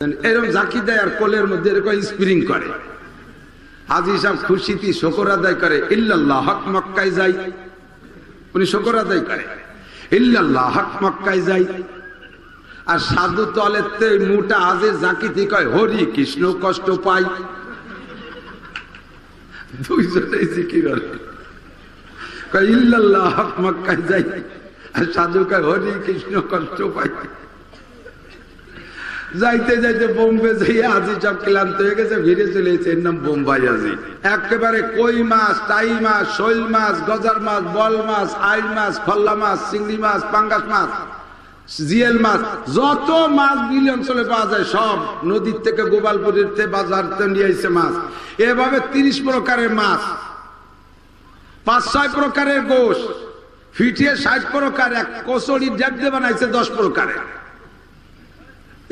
এরকম জাকি দেয় আর কোলের মধ্যে এরকম স্প্রিং করে। হাজী সাহেব খুশিতে শুকর আদায় করে, ইল্লাল্লাহ হক মক্কায় যাই, উনি শুকর আদায় করে, ইল্লাল্লাহ হক মক্কায় যাই। আর সাধু তলেতে মুটা হাজের জাকিতে কয় হরি কৃষ্ণ কষ্ট পাই। দুইজনেই জিকির কয় ইল্লাল্লাহ হক মক্কায় যাই, আর সাধু কয় হরি কৃষ্ণ কষ্ট পাই। যাইতে যাইতে বোম্বে যাইয়ে হাজী সব ক্লান্ত হয়ে গেছে, ভিড়ে চলে এসে এর নাম বোম্বাই হাজী। একেবারে কই মাছ, টাই মাছ, শৈল মাছ, গজার মাছ, বল মাছ, আইল মাছ, ফল্লা মাছ, চিংড়ি মাছ, পাঙ্গাস মাছ, জিয়েল মাছ, যত মাছ বিল অঞ্চলে পাওয়া যায় সব নদীর থেকে গোপালপুরের থেকে বাজার নিয়ে এসে মাছ। এভাবে 30 প্রকারের মাছ, 5-6 প্রকারের গোশ, ফিটিয়ে 60 প্রকার, এক কচুরি ডেবদে বানাইছে 10 প্রকারের।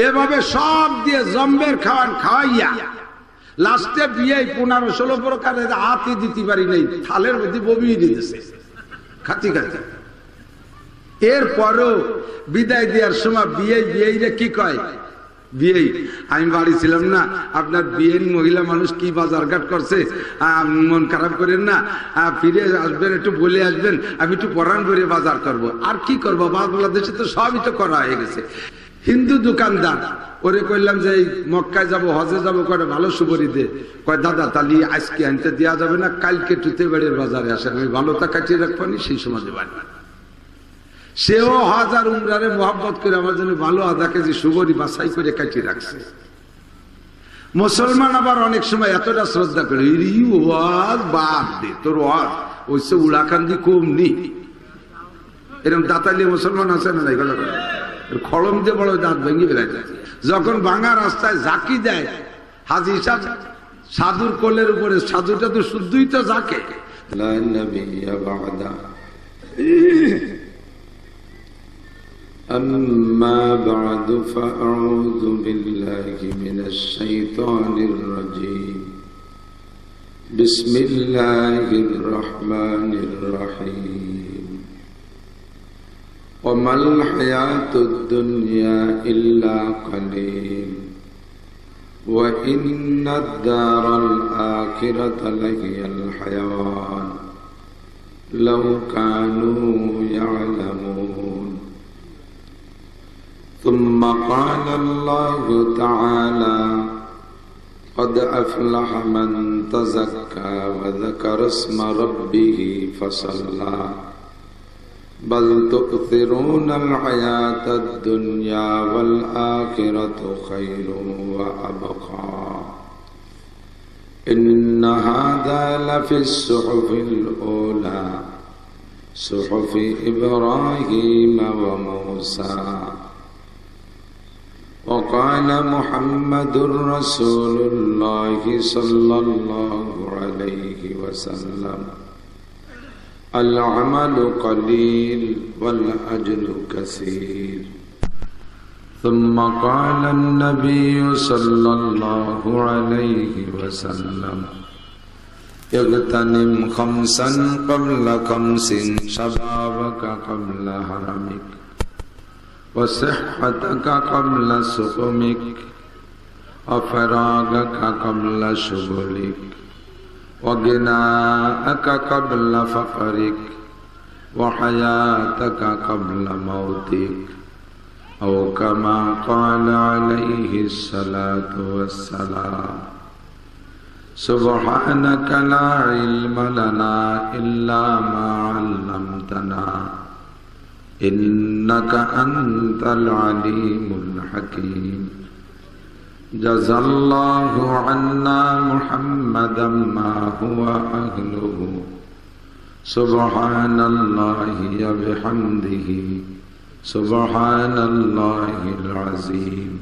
এভাবে সব দিয়ে জম্বের খাওয়াইয়া লাস্টে বিয়ে 15-16 প্রকারের হাতই দিতে পারি নাই, থালের মধ্যে বমিয়ে দিতেছে খাতি খাতি। এরপরও বিদায় দেওয়ার সময় বিয়ে কি কয়, বিয়ে আমি বাড়ি ছিলাম না, আপনার বিয়ের মহিলা মানুষ কি বাজার ঘাট করছে, মন খারাপ করেন না, ফিরে আসবেন, একটু বলে আসবেন, আমি একটু পরাণ করে বাজার করব। আর কি করবো, বাংলাদেশে তো সবই তো করা হয়ে গেছে। হিন্দু দোকানদার ওরে কইলাম যে মক্কায় যাব, হজে যাব, কয়টা ভালো সুপারি দে। কয় দাদা তাহলে আজকে আনতে দেওয়া যাবে না, কালকে টুতে বেড়ের বাজারে আসেন, আমি ভালোটা কাটিয়ে রাখবানি, সেই সময় দেবেন। সেও হজ আর উমরারে মোহাব্বত করে আমার জন্য ভালো আধা কেজি সুপারি বাছাই করে কাটিয়ে রাখছে। মুসলমান আবার অনেক সময় এতটা শ্রদ্ধা করে, ওয়াজ বাদ দে, তোর ওয়াজ ওইসে উড়াকান্দি কম নি, এরকম দাঁতালি মুসলমান আছে না? এগুলো খড়ম দিয়ে বড় দাঁত ভেঙে বেড়ায়। যখন ভাঙা রাস্তায় জাকি দেয় হাজী সাহেব সাধুর কোলের উপরে, সাধুটা তো শুদ্ধই তো জাকে। أما بعد فأعوذ بالله من الشيطان الرجيم بسم الله الرحمن الرحيم وما الحياة الدنيا إلا قليل وإن الدار الآخرة لهي الحيوان لو كانوا يعلمون ثم قال الله تعالى قد أفلح من تزكى وذكر اسم ربه فصلى بل تؤثرون الحياة الدنيا والآخرة خير وأبقى إن هذا لفي الصحف الأولى صحف إبراهيم وموسى وقال محمد رسول الله صلى الله عليه وسلم العمل قليل والأجر كثير ثم قال النبي صلى الله عليه وسلم اغتنم خمسا قبل خمس شبابك قبل هرمك وصحتك قبل سقمك وفراغك قبل شغلك وغناءك قبل فقرك وحياتك قبل موتك أو كما قال عليه الصلاة والسلام سبحانك لا علم لنا إلا ما علمتنا إنك أنت العليم الحكيم جزا الله عنا محمدا ما هو أهله سبحان الله وبحمده سبحان الله العظيم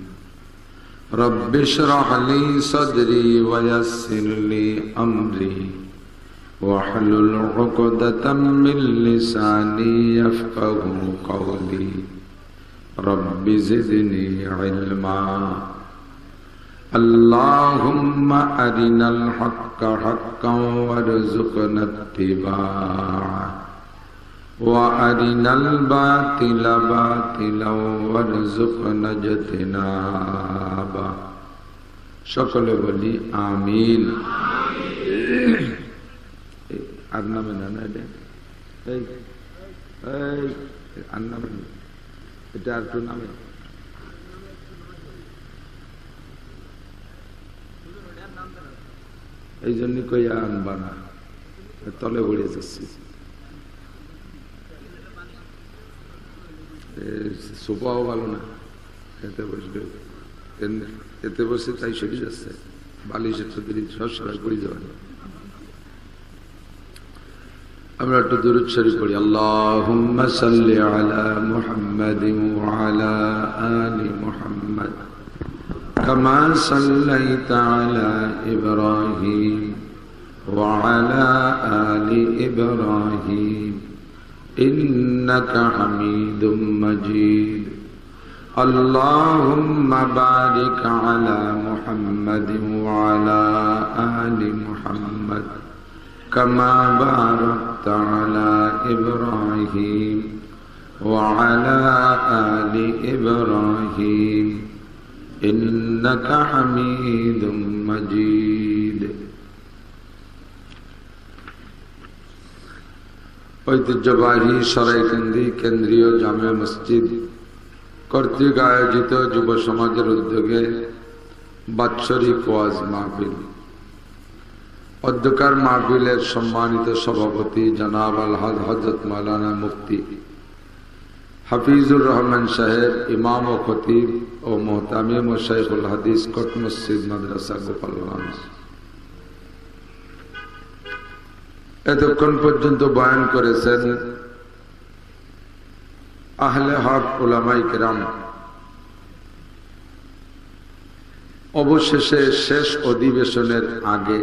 رب اشرح لي صدري ويسر لي أمري واحلل عقدة من لساني يفقه قولي رب زدني علما اللهم أرنا الحق حقا وارزقنا اتباعه وأرنا الباطل باطلا وارزقنا اجتنابه সকলে বলি আমিন। আর নামে না এটা আর নামে এটা আর একটু নামে এই জন্য কইয়া আনবা না, তলে ভরে যাচ্ছি। সোফাও ভালো না, এতে বসবে এতে বসে তাই সরে যাচ্ছে, বালিশের সাথে সরা করে যাওয়া। আমরা একটু দুরূদ শরীফ পড়ি। আল্লাহুম্মা সাল্লি আলা মুহাম্মাদিন ওয়া আলা আলি মুহাম্মাদ কামা সাল্লাইতা আলা ইব্রাহিম ওয়া আলা আলি ইব্রাহিম ইন্নাকা হামিদুম মাজিদ। আল্লাহুম্মা বারিক আলা মুহাম্মাদিন ওয়া আলা আলি মুহাম্মাদ কামা বারাকতা আলা ইব্রাহিম ওয়া আলা আলি ইব্রাহিম ইন্নাকা হামিদুম মাজিদ। ঐতিহ্যবাহী সরাইকান্দি কেন্দ্রীয় জামে মসজিদ কর্তৃক আয়োজিত যুব সমাজের উদ্যোগে বাৎসরিক ওয়াজ মাহফিল। অধ্যকার মাহফিলের সম্মানিত সভাপতি জনাব আলহাজ হযরত মাওলানা মুফতি হাফিজুর রহমান সাহেব, ইমাম ও খতিব ও মুহতামিম ও শাইখুল হাদিস কোট মসজিদ মাদ্রাসা গোপালগঞ্জ। এতক্ষণ পর্যন্ত বয়ান করেছেন আহলে হক উলামায়ে কেরাম। অবশেষে শেষ অধিবেশনের আগে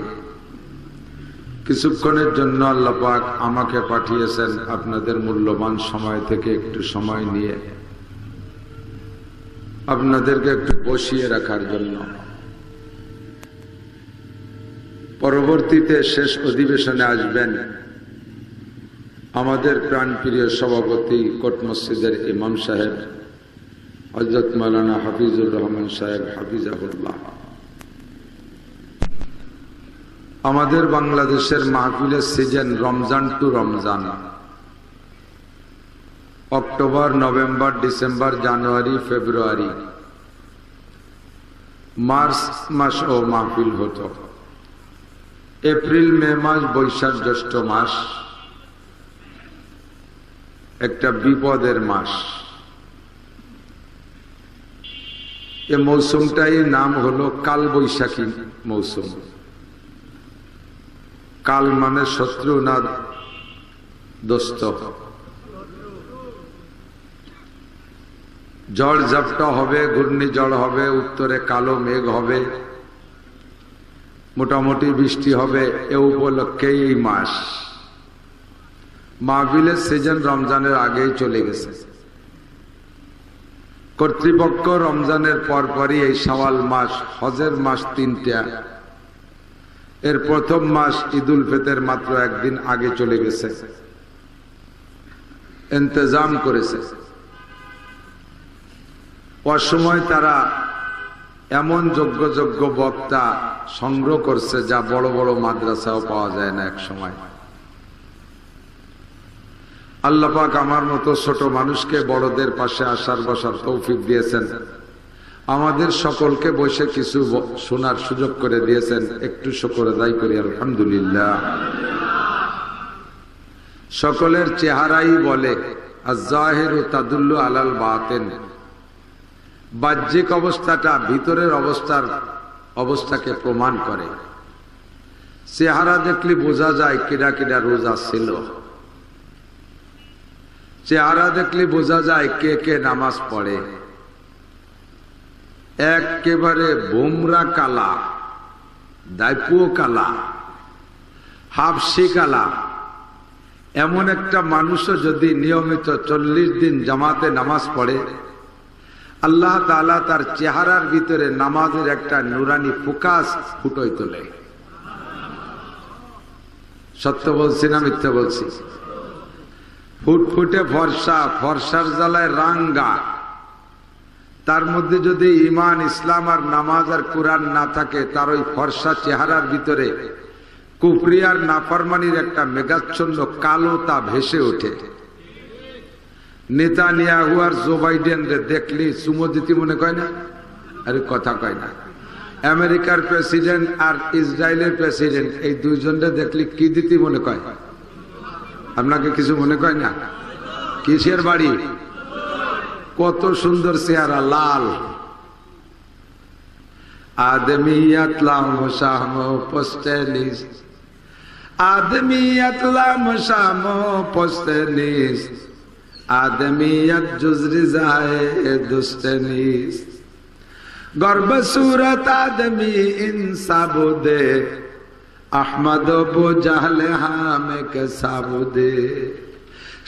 কিছুক্ষণের জন্য আল্লাহ পাক আমাকে পাঠিয়েছেন আপনাদের মূল্যবান সময় থেকে একটু সময় নিয়ে আপনাদেরকে একটু বসিয়ে রাখার জন্য। পরবর্তীতে শেষ অধিবেশনে আসবেন আমাদের প্রাণপ্রিয় সভাপতি কোট মসজিদের ইমাম সাহেব হযরত মাওলানা হাফিজুর রহমান সাহেব হাফিজাহুল্লাহ। আমাদের বাংলাদেশের মাহফিলের season Ramzan to Ramzan, October, November, December, January, February, March মাসও মাহফিল হতো। এপ্রিল, মে মাস, বৈশাখ, জ্যৈষ্ঠ মাস একটা বিপদের মাস। এ মৌসুমটাই নাম হলো কাল বৈশাখী মৌসুম। কাল মানে শত্রু না দোস্ত। ঝড় ঝাপটা হবে, ঘূর্ণিঝড় হবে, উত্তরে কালো মেঘ হবে, মোটামুটি বৃষ্টি হবে। এ উপলক্ষে এই মাস মাহফিলের সিজন রমজানের আগেই চলে গেছে। কর্তৃপক্ষ রমজানের পরপরই এই শাওয়াল মাস, হজের মাস তিনটা, এর প্রথম মাস ঈদুল ফিতর মাত্র একদিন আগে চলে গেছে, ইন্তজাম করেছে। অসময় তারা এমন যোগ্য যোগ্য বক্তা সংগ্রহ করছে যা বড় বড় মাদ্রাসাও পাওয়া যায় না এক সময়। আল্লাহ পাক আমার মতো ছোট মানুষকে বড়দের পাশে আসার বসার তৌফিক দিয়েছেন। আমাদের সকলকে বসে কিছু শোনার সুযোগ করে দিয়েছেন। একটু শুকর আদায় করি আলহামদুলিল্লাহ। সকলের চেহারাই বলে আয-যাহিরু তাদুল্লু আলাল বাতিন। বাহ্যিক অবস্থাটা ভিতরের অবস্থাকে প্রমাণ করে। চেহারা দেখলে বোঝা যায় কিরা কিরা রোজা ছিল। চেহারা দেখলে বোঝা যায় কে কে নামাজ পড়ে। একেবারে বোমরা কালা, দাইপুও কালা, হাফসি কালা এমন একটা মানুষও যদি নিয়মিত 40 দিন জামাতে নামাজ পড়ে, আল্লাহ তাআলা তার চেহারার ভিতরে নামাজের একটা নুরানি ফোকাস ফুটোয় তোলে। সত্য বলছি না মিথ্যা বলছি? ফুটফুটে ফর্সা, ফর্সার জ্বালায় রাঙ্গা, তার মধ্যে যদি ঈমান, ইসলাম আর নামাজ আর কোরআন না থাকে, তার ওই ফর্সা চেহারার ভিতরে কুফরি আর নাফরমানির একটা মেঘাচ্ছন্ন কালোতা ভেসে ওঠে। নেতানিয়াহু আর জো বাইডেন রে দেখলি চুমো দিতে মনে কয় না? আরে কথা কয় না। আমেরিকার প্রেসিডেন্ট আর ইসরায়েলের প্রেসিডেন্ট, এই দুইজনরে দেখলি কি দিতে মনে কয়? আপনাকে কিছু মনে কয় না? কিসের বাড়ি? কত সুন্দর চেহারা, লাল। আদমিয়াত লাম শাম পোস্টেলিস, আদমিয়াত লাম শাম পোস্টেলিস, আদমিয়াত জুজরি যায় দুস্তেনিস, গর্ব সুরত আদমি ইনসাবুদে, আহমদ বো জাহলে হামে কে সাবুদে।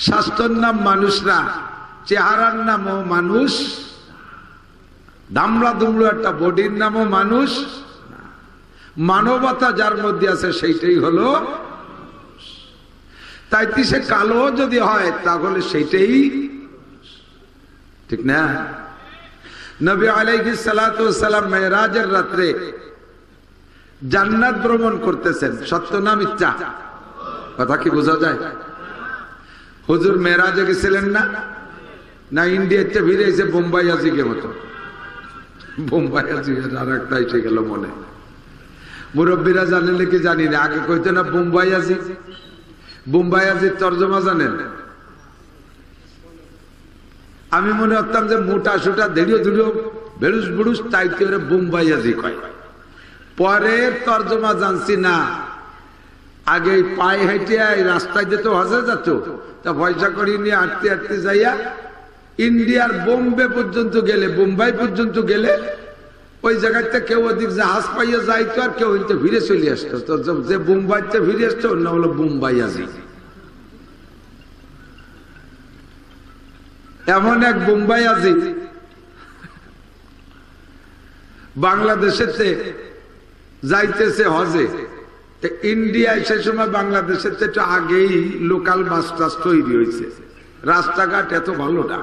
শাস্ত্রর নাম মানুষরা, চেহারার নামও মানুষ, দামড়া দুমড়ো একটা বডির নামও মানুষ। মানবতা যার মধ্যে আছে সেইটাই হলো। তাই সে কালো যদি হয় তাহলে সেইটাই ঠিক না। নবী আলাইহিস সালাতু ওয়াস সালাম মেরাজের রাত্রে জান্নাত ভ্রমণ করতেছেন, সত্য না মিথ্যা? কথা কি বোঝা যায়? হুজুর মেরাজে গেছিলেন না? না ইন্ডিয়াতে ফিরে এসে বোম্বাই আজিকে মতো? বোম্বাই আজিকের আর একটা এসে গেল মনে। মুরব্বীরা জানেন কি জানি না, আগে কইতো না বোম্বাই আজি। বোম্বাই আজির তর্জমা জানেন? আমি মনে করতাম যে মোটা সোটা দেড়িও ধুড়িও বেড়ুস বুড়ুস তাইতে ওরা বোম্বাই আজি কয়। পরের তর্জমা জানছি না, আগে পায়ে হেঁটে রাস্তায় যেত, হজে যেত, তা পয়সা করিয়ে নিয়ে হাঁটতে হাঁটতে যাইয়া ইন্ডিয়ার বোম্বে পর্যন্ত গেলে, বোম্বাই পর্যন্ত গেলে ওই জায়গাতে কেউ ওদিক জাহাজ পাইয়া যাইতো আর কেউ হইতে ফিরে চলে আসতো। তো যে বোম্বাইতে ফিরে আসতো ওর নাম হলো বোম্বাই আজি। এমন এক বোম্বাই আজি বাংলাদেশেতে যাইতেছে হজে। ইন্ডিয়ায় সে সময় বাংলাদেশের একটু আগেই লোকাল বাস টাস তৈরি হয়েছে, রাস্তাঘাট এত ভালো না।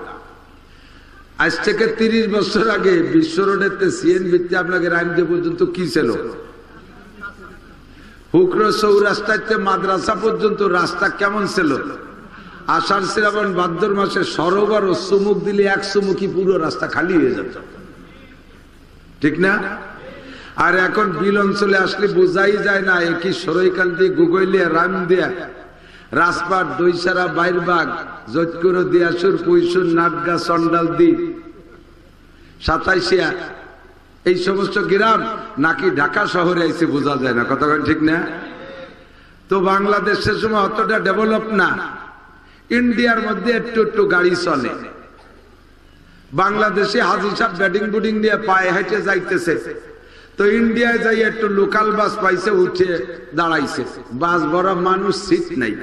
আজ থেকে 30 বছর আগে বিশ্ব রোডের সিএনবিতে আপনাকে রাইমদে পর্যন্ত কি ছিল? হুকরো চৌরাস্তাতে মাদ্রাসা পর্যন্ত রাস্তা কেমন ছিল? আষাঢ় শ্রাবণ ভাদ্র মাসে সরোবর ও চুমুক দিলে 1 চুমুকি পুরো রাস্তা খালি হয়ে যেত, ঠিক না? আর এখন বিল অঞ্চলে আসলে বোঝাই যায় না, একই সরৈকাল দিয়ে গুগলিয়া রাম দিয়া রাজপাট, দইসারা, বাইরবাগ, জৈতকুর, দিয়াসুর, পুইসুর, নাটগা, চন্ডাল দি, 27 এই সমস্ত গ্রাম নাকি ঢাকা শহরে এসে বোঝা যায় না। কথা ঠিক না? তো বাংলাদেশের সময় অতটা ডেভেলপ না, ইন্ডিয়ার মধ্যে একটু একটু গাড়ি চলে। বাংলাদেশে হাজি সাহেব ব্যাটিং বুডিং নিয়ে পায়ে হেঁটে যাইতেছে, তো ইন্ডিয়ায় যাই একটু লোকাল বাস পাইছে, উঠে দাঁড়াইছে, বাস বড় মানুষ, সিট নাই।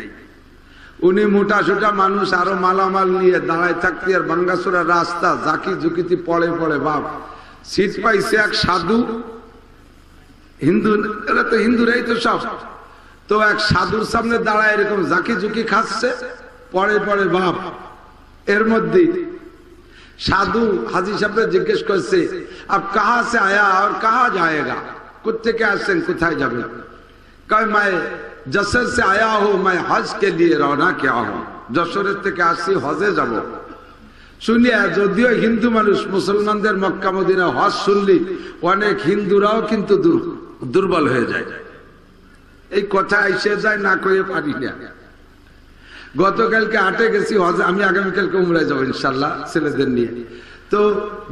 উনি মোটা সোটা মানুষ আরো মালামাল নিয়ে দাঁড়ায় থাকতে, আর ভাঙ্গাচোরা রাস্তা, জাকি ঝুঁকিতে পড়ে পড়ে বাপ। সিট পাইছে এক সাধু, হিন্দু, এরা তো হিন্দুরাই তো সব। তো এক সাধুর সামনে দাঁড়ায় এরকম জাকি ঝুঁকি খাচ্ছে, পড়ে পড়ে বাপ। এর মধ্যে সাধু হাজি সাহেব জিজ্ঞেস করছে, আপ কাহা সে আয়া আর কাহা যায়েগা? কোথেকে আসছেন, কোথায় যাবেন? কয় मैं যশোর से आया हूं, मैं हज के लिए रवाना किया हूं। যশোরের থেকে আসছি, হজে যাব। শুনিয়া যদিও হিন্দু মানুষ, মুসলমানদের মক্কা মদিনা হজ শুনলি অনেক হিন্দুরাও কিন্তু দুর্বল হয়ে যায়। এই কথা এসে যায়, না কয়ে পারি না। গতকালকে হাটে গেছি হজে, আমি আগামীকালকে উমরায় যাবো ইনশাল্লাহ ছেলেদের নিয়ে। তো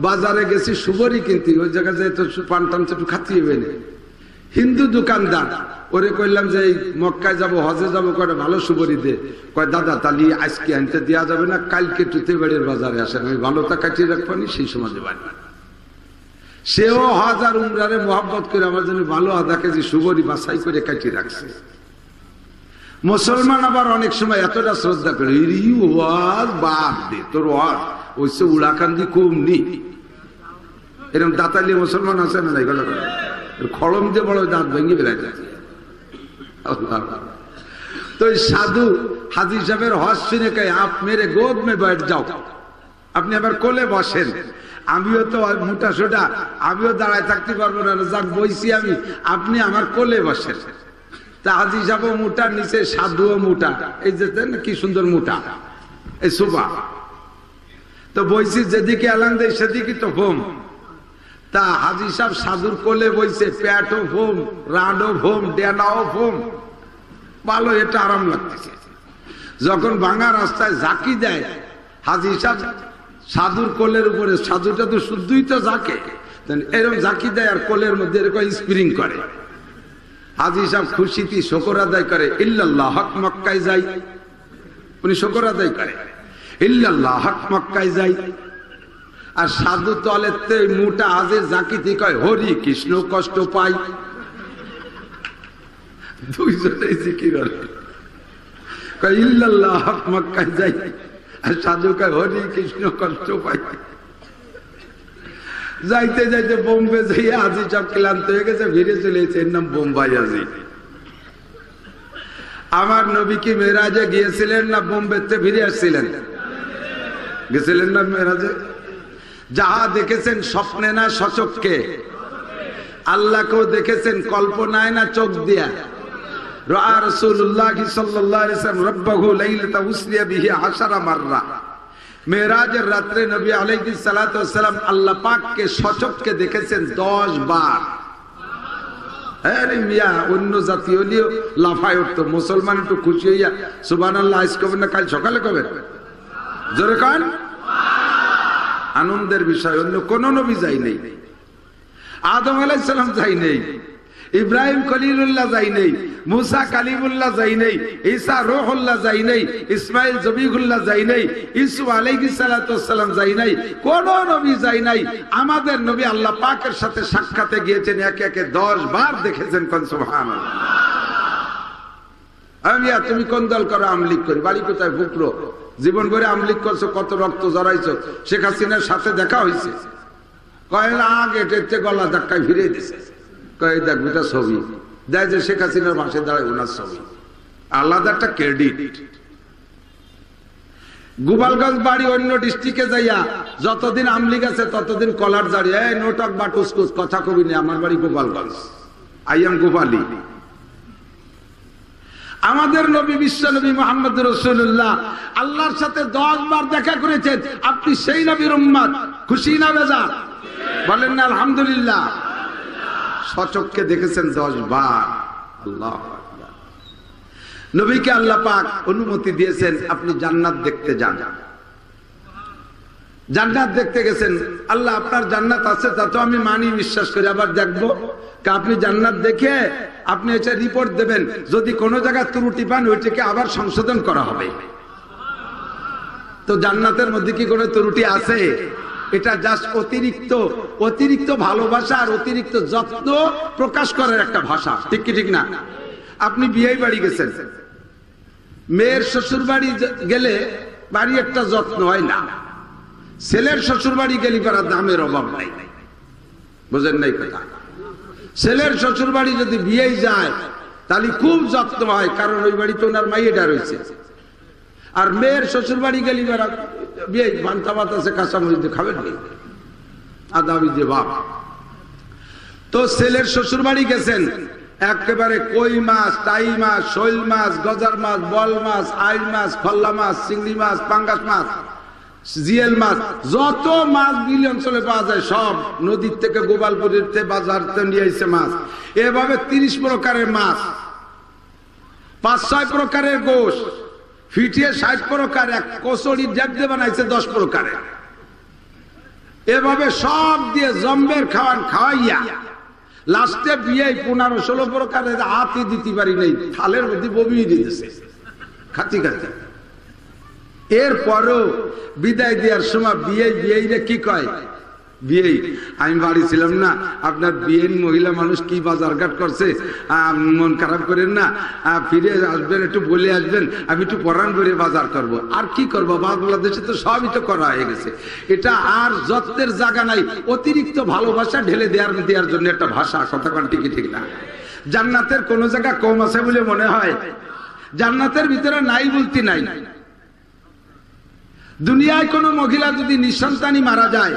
বাজারে গেছি সুবরি কিনতে, ওই জায়গায় যাই তো পান টান একটু খাতিয়ে বেনে। হিন্দু দোকানদার, ওরে কইলাম যে এই মক্কায় যাবো, হজে যাবো, কয়টা ভালো সুবরি দে। কয় দাদা তালি আজকে আনতে দেওয়া যাবে না, কালকে টুতে বাড়ির বাজারে আসেন, আমি ভালোটা কাটিয়ে রাখবানি, সেই সময় দেবেন। সেও হজ আর উমরারে মোহাব্বত করে আমার জন্য ভালো আধা কেজি সুবরি বাছাই করে কাটিয়ে রাখছে। মুসলমান আবার অনেক সময় এতটা শ্রদ্ধা করে, ওয়াজ বাদ দে, তোর ওয়াজ ওইসে উড়াকান্দি কম নি। এরকম দাঁতালি মুসলমান আছে না? এগুলো খড়ম দিয়ে বড় দাঁত ভেঙে বেড়ায় যায়। তো সাধু হাজি সাহেবের হজ শুনে কয়, আপ মেরে গোদ মে बैठ जाओ, আপনি আবার কোলে বসেন। আমিও তো মোটা সোটা, আমিও দাঁড়ায় থাকতে পারবো না, যাক বইছি আমি, আপনি আমার কোলে বসেন। তা হাজি সাহেব মোটার নিচে সাধুও মোটা, এই যে কি সুন্দর মোটা, এই শোভা। তো বইছি যেদিকে এলান দেয় সেদিকে তো ফোম। তা হাজি সাহেব সাধুর কোলে বইছে, পেটও ফোম, রাডও ফোম, ডেনাও ফোম, ভালো, এটা আরাম লাগতেছে। যখন ভাঙা রাস্তায় ঝাঁকি দেয় হাজি সাহেব সাধুর কোলের উপরে, সাধুটা তো শুদ্ধই তো ঝাঁকে, এরকম ঝাঁকি দেয় আর কোলের মধ্যে এরকম স্প্রিং করে। হাজি সাহেব খুশিতে শকর আদায় করে, ইল্লাল্লাহ হক মক্কায় যাই, উনি শকর আদায় করে, ইল্লাল্লাহ হক মক্কায় যাই। আর সাধু তলেতে মোটা হাজের জাকিতে কয় হরি কৃষ্ণ কষ্ট পাই। দুইজনে জিকির কয় ইল্লাল্লাহ হক মক্কায় যাই, আর সাধু কয় হরি কৃষ্ণ কষ্ট পাই। যাইতে যাইতে বোম্বে যাই আজি সব ক্লান্ত হয়ে গেছে, ফিরে চলে এসে, এর নাম বোম্বাই আজি। আমার নবী কি মেরাজে গিয়েছিলেন না বোম্বেতে ফিরে আসছিলেন? গেছিলেন না মেরাজে? যাহা দেখেছেন স্বপ্নে না সচক্ষে? আল্লাহকেও দেখেছেন কল্পনায় না চোখ দিয়া? রাআ রাসূলুল্লাহ সাল্লাল্লাহু আলাইহি ওয়াসাল্লাম রাব্বাহু লাইলাতা উসরিয়া বিহি 10 মাররা। মেরাজের রাতে নবী আলাইহিস সালাতু ওয়াস সালাম আল্লাহ পাককে সচক্ষে দেখেছেন 10 বার। আরে মিয়া, অন্য জাতি হলেও লাফায় উঠতো, মুসলমান একটু খুশি হইয়া সুবহানাল্লাহ আজ কবেন না কাল সকালে কবেন? জোরে কান। আনন্দের বিষয়, অন্য কোন নবী যাই নেই, আদম আলাইহিস সালাম যাই নেই, ইব্রাহিম খলিলুল্লাহ যাই নেই, মুসা কালিমুল্লাহ যাই নেই, ঈসা রূহুল্লাহ যাই নেই, ইসমাইল জবিহুল্লাহ যাই নেই, ইউসুফ আলাইহিস সালাতু ওয়াস সালাম যাই নাই, কোন নবী যাই নাই। আমাদের নবী আল্লাহ পাকের সাথে সাক্ষাতে গিয়েছেন, একে একে 10 বার দেখেছেন। কোন সুবহানাল্লাহ। আমি আর তুমি কোন দল করো? আমলিক করি। বাড়ি কোথায়? ফুকরো। জীবন ভরে আমলিক করছো, কত রক্ত জড়াইছো। শেখ হাসিনার সাথে দেখা হয়েছে, কয় আগে টেটে গলা ধাক্কায় ফিরে দিছে, কয় দেখ এটা ছবি দেয় যে শেখ হাসিনার পাশে দাঁড়ায় ওনার ছবি, আলাদা একটা ক্রেডিট। গোপালগঞ্জ বাড়ি অন্য ডিস্ট্রিক্টে যাইয়া যতদিন আমলিক আছে ততদিন কলার দাঁড়িয়ে নোটক বা টুসকুস কথা কবি নেই, আমার বাড়ি গোপালগঞ্জ, আই এম গোপালী। আমাদের নবী বিশ্ব নবী মুহাম্মদ রাসূলুল্লাহ আল্লাহর সাথে 10 বার দেখা করেছেন। আপনি সেই নবীর উম্মত, খুশি না বেজার? বলেন না আলহামদুলিল্লাহ। সচক্ষে দেখেছেন 10 বার। আল্লাহু আকবার। নবীকে আল্লাহ পাক অনুমতি দিয়েছেন আপনি জান্নাত দেখতে যান। জান্নাত দেখতে গেছেন, আল্লাহ আপনার জান্নাত আছে তা তো আমি মানি, বিশ্বাস করি, আবার দেখবো। আপনি জান্নাত দেখে আপনি এটা রিপোর্ট দেবেন, যদি কোনো জায়গায় ত্রুটি পান ওইটাকে আবার সংশোধন করা হবে। তো জান্নাতের মধ্যে কি কোনো ত্রুটি আছে? এটা জাস্ট অতিরিক্ত ভালোবাসা আর অতিরিক্ত যত্ন প্রকাশ করার একটা ভাষা, ঠিক কি ঠিক না? আপনি বিয়ে বাড়ি গেছেন, মেয়ের শ্বশুর বাড়ি গেলে বাড়ি একটা যত্ন হয় না, ছেলের শ্বশুর বাড়ি গেলে পারা দামের অভাব নাই। বুঝেন নাই কথা? ছেলের শ্বশুর বাড়ি যদি বিয়ে যায় তাহলে খুব যত্ন হয়, কারণ ওই বাড়িতে ওনার মাইয়েটা রয়েছে। আর মেয়ের শ্বশুর বাড়ি গেলে বিয়ে ভান্তা ভাত আছে, কাঁচামরিচ খাবেন নি, আদাবি যে বাপ। তো ছেলের শ্বশুর বাড়ি গেছেন, একেবারে কই মাছ, টাই মাছ, শৈল মাছ, গজার মাছ, বল মাছ, আইল মাছ, খল্লা মাছ, চিংড়ি মাছ, পাঙ্গাস মাছ, জিএল মাছ, যত মাছ বিল অঞ্চলে পাওয়া যায় সব নদীর থেকে গোপালপুরের বাজার নিয়ে আসছে মাছ। এভাবে 30 প্রকারের মাছ, 5-6 প্রকারের গোশ, ফিটিয়ে 60 প্রকার, এক কচুরি ডেবদে বানাইছে 10 প্রকারের। এভাবে সব দিয়ে জম্বের খাওয়াইয়া লাস্টে বিয়ে 15-16 প্রকারের হাতই দিতে পারি নেই, থালের মধ্যে বমিয়ে দিতেছে খাতি খাতি। এরপরও বিদায় দেওয়ার সময় বিয়ে কি কয়? বিয়ে। আমি বাড়ি ছিলাম না, আপনার বিয়ের মহিলা মানুষ কি বাজারঘাট করছে, মন খারাপ করেন না, ফিরে আসবেন, একটু বলে আসবেন, আমি একটু পরাণ করে বাজার করব। আর কি করবো, বাংলাদেশে তো সবই তো করা হয়ে গেছে। এটা আর যত্নের জায়গা নাই, অতিরিক্ত ভালোবাসা ঢেলে দেওয়ার জন্য একটা ভাষা। কথা কোন ঠিক ঠিক না? জান্নাতের কোন জায়গা কম আছে বলে মনে হয়? জান্নাতের ভিতরে নাই বলতে নাই। দুনিয়ায় কোন মহিলা যদি নিঃসন্তানই মারা যায়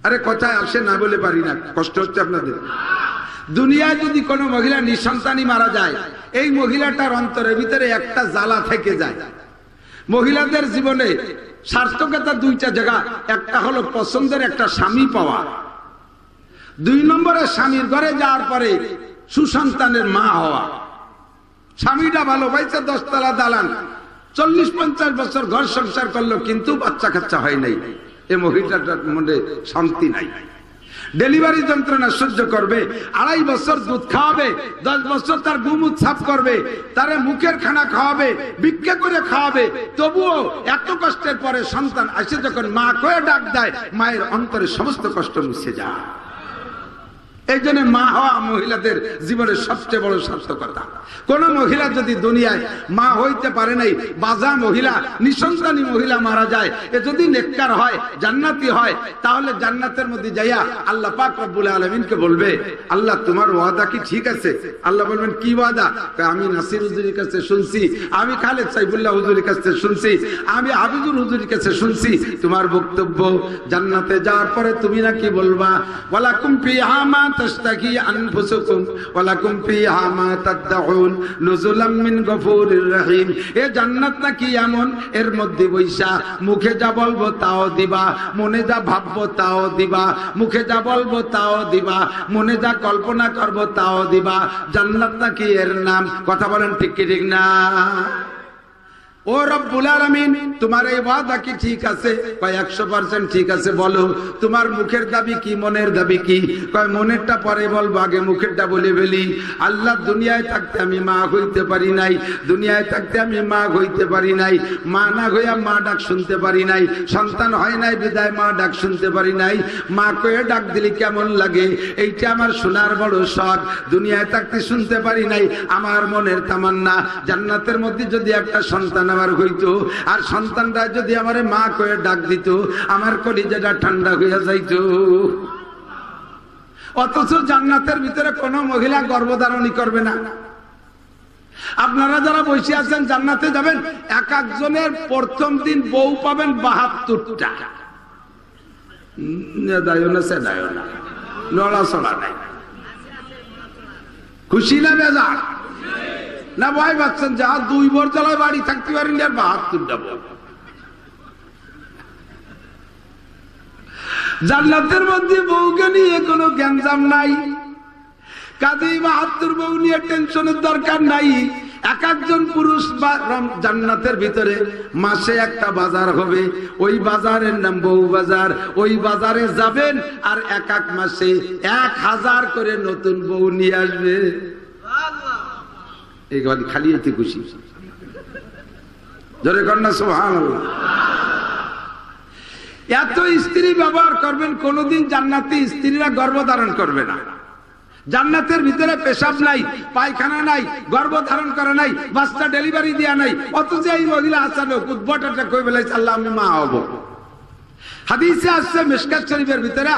আরে কথায় আসে না বলে পারি না, কষ্ট হচ্ছে আপনাদের। দুনিয়ায় যদি কোনো মহিলা নিঃসন্তানী মারা যায়, এই মহিলাটার অন্তরের ভিতরে একটা জ্বালা থেকে যায়। মহিলাদের জীবনে সার্থকতা দুইটা জায়গা, একটা হলো পছন্দের একটা স্বামী পাওয়া, 2 নম্বরে স্বামীর ঘরে যাওয়ার পরে সুসন্তানের মা হওয়া। স্বামীটা ভালো পাইছে, 10 তলা দালান, 40-50 বছর ঘর সংসার করলো, কিন্তু বাচ্চা কাচ্চা হয় নাই। এই মহিলাটার মনে শান্তি নাই। ডেলিভারি যন্ত্রণা সহ্য করবে, 2.5 বছর দুধ খাওয়াবে, 10 বছর তার গুমুত সাফ করবে, তারে মুখের খানা খাওয়াবে, ভিক্ষা করে খাওয়াবে, তবুও এত কষ্টের পরে সন্তান আসে যখন মা কয়ে ডাক দেয়, মায়ের অন্তরে সমস্ত কষ্ট মুছে যায়। এই জন্য মা হওয়া মহিলাদের জীবনের সবচেয়ে বড় সার্থকতা। কোন মহিলা যদি দুনিয়ায় মা হইতে পারে নাই, বাজা মহিলা, নিঃসন্তানী মহিলা মারা যায়, এ যদি নেককার হয়, জান্নাতি হয়, তাহলে জান্নাতের মধ্যে যাইয়া আল্লাহ পাক রব্বুল আলামিনকে বলবে, আল্লাহ তোমার ওয়াদা কি ঠিক আছে? আল্লাহ বলবেন কি ওয়াদা? আমি নাসির হুজুরের কাছে শুনছি, আমি খালেদ সাইফুল্লাহ হুজুরের কাছে শুনছি, আমি হাফিজুর হুজুরের কাছে শুনছি, তোমার বক্তব্য জান্নাতে যাওয়ার পরে তুমি নাকি বলবা, ওয়ালাকুম ফিহা মা তাশতাকি আনফুসুকুম ওয়ালাকুম ফিহা মা তাদউন নুজুলাম মিন গফুরির রহিম। এ জান্নাত নাকি এমন, এর মধ্যে বৈশা মুখে যা বলবো তাও দিবা, মনে যা ভাববো তাও দিবা, মুখে যা বলবো তাও দিবা, মনে যা কল্পনা করবো তাও দিবা। জান্নাত নাকি এর নাম। কথা বলেন ঠিক কি ঠিক না? ও রব্বুল আলামিন, তোমার এই ওয়াদা কি ঠিক আছে? কয় 100% ঠিক আছে। বলো তোমার মুখের দাবি কি, মনের দাবি কি? কয় মনেরটা পরে বলবো, আগে মুখেরটা বলে ফেলি। আল্লাহ, দুনিয়ায় থাকতে আমি মা হইতে পারি নাই, দুনিয়ায় থাকতে আমি মা হইতে পারি নাই, মা না হইয়া মা ডাক শুনতে পারি নাই, সন্তান হয় নাই বিদায় মা ডাক শুনতে পারি নাই। মা কয়ে ডাক দিলে কেমন লাগে, এইটা আমার শোনার বড় শখ। দুনিয়ায় থাকতে শুনতে পারি নাই, আমার মনের তামান্না জান্নাতের মধ্যে যদি একটা সন্তান আমার হইতো, আর সন্তানটা যদি আমারে মা কয়ে ডাক দিত, আমার কলিজাটা ঠান্ডা হইয়া যাইতো। অথচ জান্নাতের ভিতরে কোন মহিলা গর্ভধারণী করবে না। আপনারা যারা বসে আছেন জান্নাতে যাবেন, এক একজনের প্রথম দিন বউ পাবেন 72টা। নড়াচড়া নাই, খুশি না বেজার না? ভয় পাচ্ছেন যা 2 বছর বাড়ি থাকতে পারেন, 72টা বউ। জান্নাতের মধ্যে বউকে নিয়ে কোনো গ্যাঞ্জাম নাই, কাজেই 72 বউ নিয়ে টেনশনের দরকার নাই। এক একজন পুরুষ জান্নাতের ভিতরে মাসে একটা বাজার হবে, ওই বাজারের নাম বউ বাজার। ওই বাজারে যাবেন আর এক এক মাসে 1000 করে নতুন বউ নিয়ে আসবে। খালি এতে খুশি, জোরে কন্যা সুবহানাল্লাহ। এত স্ত্রী ব্যবহার করবেন, কোনদিন জান্নাতি স্ত্রীরা গর্ভধারণ করবে না। জান্নাতের ভিতরে পেশাব নাই, পায়খানা নাই, গর্ভধারণ করা নাই, বাচ্চা ডেলিভারি দেয়া নাই। অথচ এই মহিলা আচানক উদ্ভটটা কই বেলাইছে, আল্লাহ আমি মা হব। হাদিসে আসছে, মিশকাত শরীফের ভিতরে,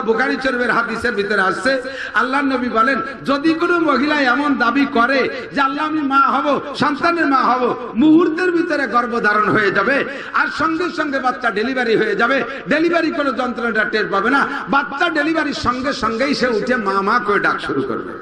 বুখারী শরীফের হাদিসের ভিতরে আসছে, আল্লাহর নবী বলেন, যদি কোনো মহিলা এমন দাবি করে যে আল্লাহ আমি মা হব, সন্তানের মা হব, মুহূর্তের ভিতরে গর্ভধারণ হয়ে যাবে, আর সঙ্গে সঙ্গে বাচ্চা ডেলিভারি হয়ে যাবে, ডেলিভারি কোনো যন্ত্রণাটা টের পাবে না, বাচ্চা ডেলিভারির সঙ্গে সঙ্গেই সে উঠে মা মা করে ডাক শুরু করবে।